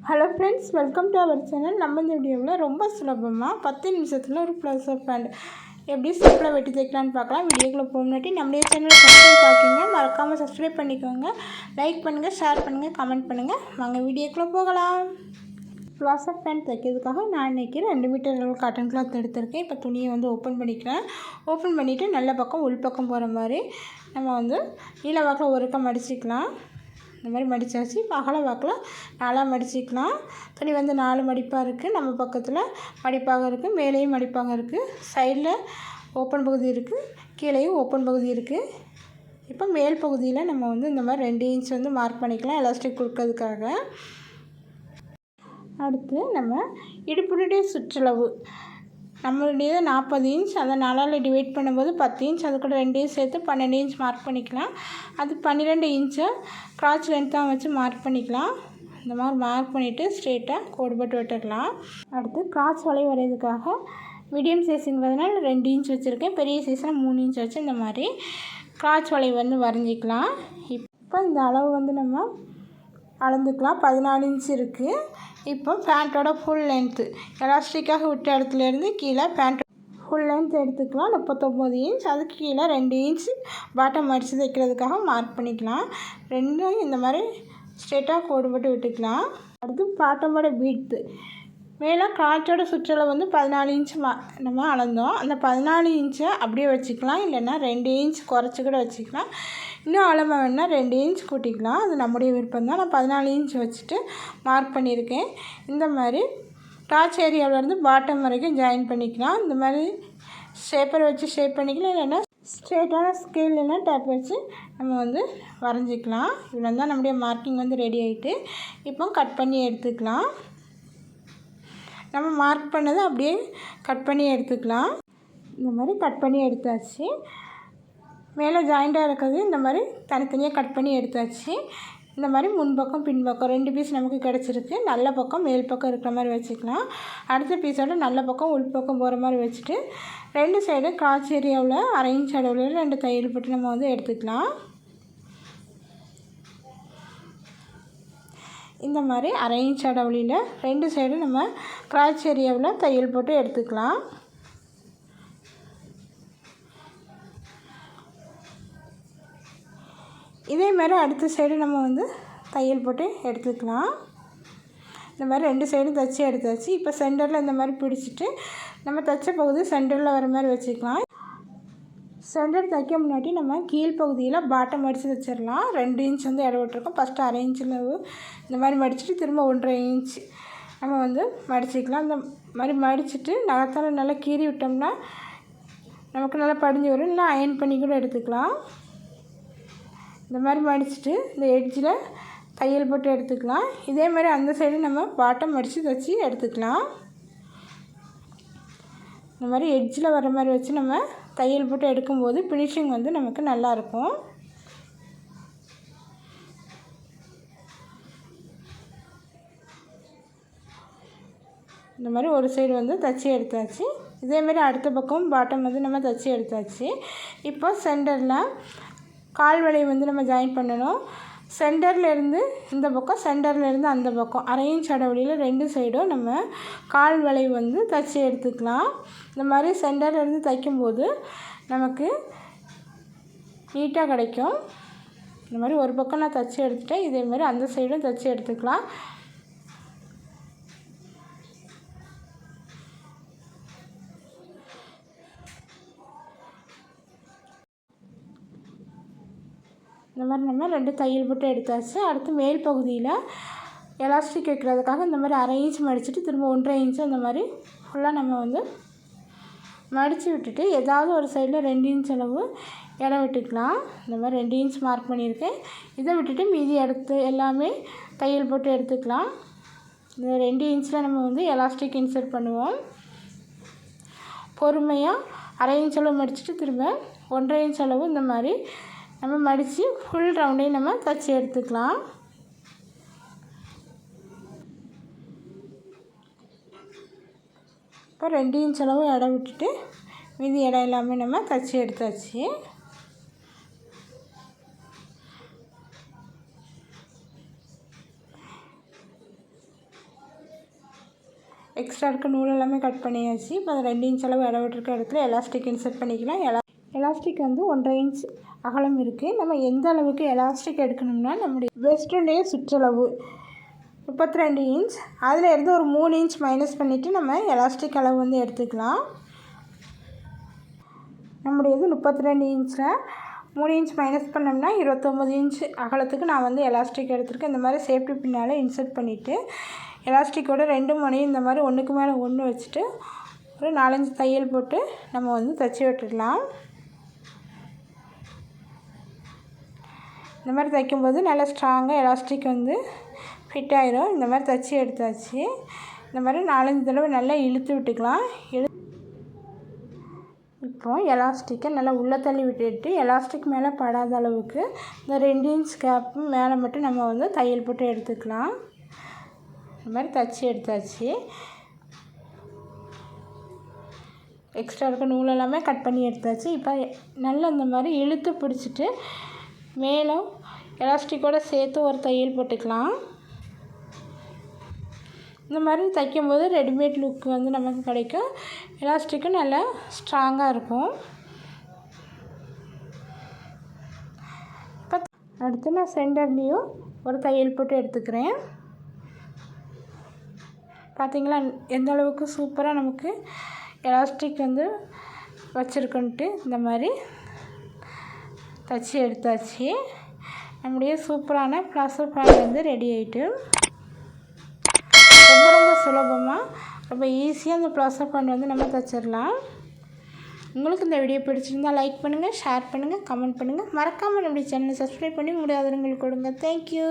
Hello friends, welcome to our channel. நம்ம இந்த வீடியோவில் ரொம்ப சுலபமாக 10 நிமிஷத்தில் ஒரு ப்ளவுஸோ பேண்ட் எப்படி சிம்பிளாக வெட்டி தைக்கலான்னு பார்க்கலாம். வீடியோக்குள்ளே போகணுட்டி நம்மளுடைய சேனலை சப்ஸ்கிரைப் பார்க்கிங்க, மறக்காமல் சப்ஸ்கிரைப் பண்ணிக்கோங்க. லைக் பண்ணுங்கள், ஷேர் பண்ணுங்கள், கமெண்ட் பண்ணுங்கள். வாங்க வீடியோக்குள்ளே போகலாம். ப்ளவுஸோ பேண்ட் தைக்கிறதுக்காக நான் இன்றைக்கி 2 மீட்டர் அளவு காட்டன் கிளாத் எடுத்திருக்கேன். இப்போ துணியை ஓப்பன் பண்ணிக்கிறேன். ஓப்பன் பண்ணிவிட்டு நல்ல பக்கம் உள் பக்கம் போகிற மாதிரி நம்ம நீல வாக்கில் ஒரு பக்கம் மடிச்சிக்கலாம். இந்த மாதிரி மடித்தாச்சு. இப்போ அகல வாக்கில் 4 மடிச்சிக்கலாம். துணி 4 மடிப்பாக இருக்குது. நம்ம பக்கத்தில் மடிப்பாக இருக்குது, மேலேயும் மடிப்பாக இருக்குது, சைடில் ஓப்பன் பகுதி இருக்குது, கீழேயும் ஓப்பன் பகுதி இருக்குது. இப்போ மேல் பகுதியில் நம்ம இந்த மாதிரி 2 இன்ச் மார்க் பண்ணிக்கலாம் எலாஸ்டிக் கொடுக்கறதுக்காக. அடுத்து நம்ம இடுப்புடைய சுற்றளவு நம்மளுடையது 40 இன்ச். அதை 4ஆல் டிவைட் பண்ணும்போது 10 இன்ச், அது கூட 2 சேர்த்து 12 இன்ச் மார்க் பண்ணிக்கலாம். அது 12 இன்ச்சை கிராச் லென்த்தாக வச்சு மார்க் பண்ணிக்கலாம். இந்த மாதிரி மார்க் பண்ணிவிட்டு ஸ்ட்ரெயிட்டாக கோடு போட்டு விட்டுடலாம். அடுத்து கிராச் வளைவு வரைகிறதுக்காக மீடியம் சைஸுங்கிறதுனால 2 இன்ச் வச்சுருக்கேன். பெரிய சைஸில் 3 இன்ச் வச்சு இந்த மாதிரி கிராச் வளைவு வரைஞ்சிக்கலாம். இப்போ இந்த அளவு நம்ம அளந்துக்கலாம். 14 இன்ச் இருக்குது. இப்போ பேண்ட்டோட ஃபுல் லென்த்து எலாஸ்டிக்காக விட்ட இடத்துலேருந்து கீழே பேண்ட் ஃபுல் லென்த் எடுத்துக்கலாம். 39 இன்ச். அதுக்கு கீழே 2 இன்ச் பாட்டம் அடித்து தைக்கிறதுக்காக மார்க் பண்ணிக்கலாம். 2 இந்த மாதிரி ஸ்ட்ரெயிட்டாக கோடு போட்டு விட்டுக்கலாம். அடுத்து பாட்டமோட பீட்ஸு மேலே காற்றோட சுற்றளவு 14 இன்ச் நம்ம அளந்தோம். அந்த 14 இன்ச்சை அப்படியே வச்சுக்கலாம், இல்லைன்னா 2 இன்ச் குறைச்சி கூட வச்சுக்கலாம். இன்னும் அளவு வேணால் 2 இன்ச் கூட்டிக்கலாம். அது நம்முடைய விருப்பம் தான். நான் 14 இன்ச் வச்சுட்டு மார்க் பண்ணியிருக்கேன். இந்த மாதிரி டாச் ஏரியாவிலேருந்து பாட்டம் வரைக்கும் ஜாயின் பண்ணிக்கலாம். இந்த மாதிரி ஷேப்பர் வச்சு ஷேப் பண்ணிக்கலாம், இல்லைன்னா ஸ்ட்ரெயிட்டான ஸ்கேல் இல்லைன்னா டேப் வச்சு நம்ம வரைஞ்சிக்கலாம். இவ்வளோ தான் நம்முடைய மார்க்கிங் ரெடி ஆகிட்டு. இப்போ கட் பண்ணி எடுத்துக்கலாம். நம்ம மார்க் பண்ணதை அப்படியே கட் பண்ணி எடுத்துக்கலாம். இந்த மாதிரி கட் பண்ணி எடுத்தாச்சு. மேலே ஜாயிண்டாக இருக்கிறது இந்த மாதிரி தனித்தனியாக கட் பண்ணி எடுத்தாச்சு. இந்த மாதிரி முன்பக்கம் பின்பக்கம் 2 பீஸ் நமக்கு கிடச்சிருக்கு. நல்ல பக்கம் மேல் பக்கம் இருக்கிற மாதிரி வச்சுக்கலாம். அடுத்த பீஸோட நல்ல பக்கம் உள் பக்கம் போகிற மாதிரி வச்சுட்டு 2 சைடு கிராச் ஏரியாவில் 1/2 இன்ச் அளவில் 2 தையல் போட்டு நம்ம எடுத்துக்கலாம். இந்த மாதிரி 1/2 இன்ச் அளவில் 2 சைடு நம்ம கிராச் ஏரியாவில் தையல் போட்டு எடுத்துக்கலாம். இதே மாதிரி அடுத்த சைடு நம்ம தையல் போட்டு எடுத்துக்கலாம். இந்த மாதிரி 2 சைடும் தைச்சி எடுத்தாச்சு. இப்போ சென்டரில் இந்த மாதிரி பிடிச்சிட்டு நம்ம தைச்ச பகுதி சென்டரில் வர மாதிரி வச்சுக்கலாம். சென்டர் தைக்க முன்னாடி நம்ம கீழ்ப்பகுதியில் பாட்டம் மடித்து தைச்சிடலாம். 2 இன்ச் இடம் விட்டுருக்கோம். ஃபஸ்ட்டு 1/2 இன்ச்சில் இந்த மாதிரி மடிச்சுட்டு திரும்ப 1/2 இன்ச் நம்ம மடிச்சிக்கலாம். இந்த மாதிரி மடிச்சுட்டு நகத்தால் நல்லா கீறி விட்டோம்னா நமக்கு நல்லா படிஞ்சு வரும். இல்லை அயன் பண்ணி கூட எடுத்துக்கலாம். இந்த மாதிரி மடிச்சுட்டு இந்த எட்ஜில் தையல் போட்டு எடுத்துக்கலாம். இதே மாதிரி அந்த சைடு நம்ம பாட்டம் மடித்து தைச்சி எடுத்துக்கலாம். இந்த மாதிரி எட்ஜில் வர மாதிரி வச்சு நம்ம தையல் போட்டு எடுக்கும்போது ஃபினிஷிங் நமக்கு நல்லாயிருக்கும். இந்த மாதிரி ஒரு சைடு தைச்சி எடுத்தாச்சு. இதேமாரி அடுத்த பக்கம் பாட்டம் நம்ம தைச்சி எடுத்தாச்சு. இப்போ சென்டரில் கால் வளைவு நம்ம ஜாயின் பண்ணணும். சென்டர்லேருந்து இந்த பக்கம், சென்டர்லேருந்து அந்த பக்கம் 1/2 இன்ச் இடைவெளியில் 2 சைடும் நம்ம கால் வளைவு தைச்சி எடுத்துக்கலாம். இந்த மாதிரி சென்டர்லேருந்து தைக்கும்போது நமக்கு நீட்டாக கிடைக்கும். இந்த மாதிரி ஒரு பக்கம் நான் தைச்சி எடுத்துட்டேன். இதேமாதிரி அந்த சைடும் தைச்சி எடுத்துக்கலாம். இந்த மாதிரி நம்ம 2 தையல் போட்டு எடுத்தாச்சு. அடுத்து மேல் பகுதியில் எலாஸ்டிக் வைக்கிறதுக்காக இந்த மாதிரி 1/2 இன்ச் மடிச்சுட்டு திரும்ப 1/2 இன்ச்சு அந்த மாதிரி ஃபுல்லாக நம்ம மடித்து விட்டுட்டு ஏதாவது ஒரு சைடில் 2 இன்ச் அளவு இடம் விட்டுக்கலாம். இந்த மாதிரி 2 இன்ச் மார்க் பண்ணியிருக்கேன். இதை விட்டுட்டு மீதி எடுத்து எல்லாமே தையல் போட்டு எடுத்துக்கலாம். இந்த 2 இன்ச்சில் நம்ம எலாஸ்டிக் இன்சர்ட் பண்ணுவோம். பொறுமையாக 1/2 இன்ச் அளவு மடிச்சுட்டு திரும்ப 1/2 இன்ச் அளவு இந்த மாதிரி நம்ம மடித்து ஃபுல் ரவுண்டையும் நம்ம தைச்சி எடுத்துக்கலாம். இப்போ 2 இன்ச் அளவு இடம் விட்டுட்டு மீதி இடம் எல்லாமே நம்ம தைச்சி எடுத்தாச்சு. எக்ஸ்ட்ரா இருக்க நூல் எல்லாமே கட் பண்ணியாச்சு. இப்போ அந்த 2 இன்ச் அளவு இடம் விட்டுருக்க இடத்துல எலாஸ்டிக் இன்சர்ட் பண்ணிக்கலாம். எலாஸ்டிக் வந்து 1.5 இன்ச் அகலம் இருக்குது. நம்ம எந்த அளவுக்கு எலாஸ்டிக் எடுக்கணும்னா நம்முடைய வெஸ்டர்னுடைய சுற்றளவு 32 இன்ச், அதில் இருந்து ஒரு 3 இன்ச் மைனஸ் பண்ணிவிட்டு நம்ம எலாஸ்டிக் அளவு வந்து எடுத்துக்கலாம். நம்முடையது 32 இன்ச்சில் 3 இன்ச் மைனஸ் பண்ணோம்னா 29 இன்ச் அகலத்துக்கு நான் வந்து எலாஸ்டிக் எடுத்துருக்கேன். இந்த மாதிரி சேஃப்டி பின்னால் இன்சர்ட் பண்ணிவிட்டு எலாஸ்டிக்கோட 2 முனையும் இந்த மாதிரி ஒன்றுக்கு மேலே ஒன்று வச்சுட்டு ஒரு 4-5 தையல் போட்டு நம்ம வந்து தைச்சி விட்டுடலாம். இந்த மாதிரி தைக்கும்போது நல்லா ஸ்ட்ராங்காக எலாஸ்டிக் வந்து ஃபிட் ஆகிரும். இந்த மாதிரி தைச்சி எடுத்தாச்சு. இந்த மாதிரி 4-5 தடவை நல்லா இழுத்து விட்டுக்கலாம். இப்போ எலாஸ்டிக்கை நல்லா உள்ளே தள்ளி விட்டுட்டு எலாஸ்டிக் மேலே படாத அளவுக்கு இந்த 2 இன்ச் கேப்பு மேலே மட்டும் நம்ம வந்து தையல் போட்டு எடுத்துக்கலாம். இந்த மாதிரி தைச்சி எடுத்தாச்சு. எக்ஸ்ட்ரா இருக்க நூல் எல்லாமே கட் பண்ணி எடுத்தாச்சு. இப்போ நல்லா இந்த மாதிரி இழுத்து பிடிச்சிட்டு மேலே எலாஸ்டிக்கோடு சேர்த்து ஒரு தையல் போட்டுக்கலாம். இந்த மாதிரி தைக்கும்போது ரெடிமேட் லுக் வந்து நமக்கு கிடைக்கும். எலாஸ்டிக்கும் நல்லா ஸ்ட்ராங்காக இருக்கும். இப்போ அடுத்து நான் சென்டர்லேயும் ஒரு தையல் போட்டு எடுத்துக்கிறேன். பார்த்திங்களா எந்த அளவுக்கு சூப்பராக நமக்கு எலாஸ்டிக் வந்து வச்சுருக்குன்ட்டு இந்த மாதிரி தைச்சி எடுத்தாச்சு. நம்முடைய சூப்பரான ப்ளாசோ பேண்ட் வந்து ரெடி ஆகிட்டு ரொம்ப சுலபமாக ரொம்ப ஈஸியாக அந்த ப்ளாசோ பேண்ட் வந்து நம்ம தைச்சிடலாம். உங்களுக்கு இந்த வீடியோ பிடிச்சிருந்தால் லைக் பண்ணுங்கள், ஷேர் பண்ணுங்கள், கமெண்ட் பண்ணுங்கள். மறக்காமல் நம்முடைய சேனலை சப்ஸ்கிரைப் பண்ணி முடியாதவங்களுக்கு கொடுங்க. தேங்க்யூ.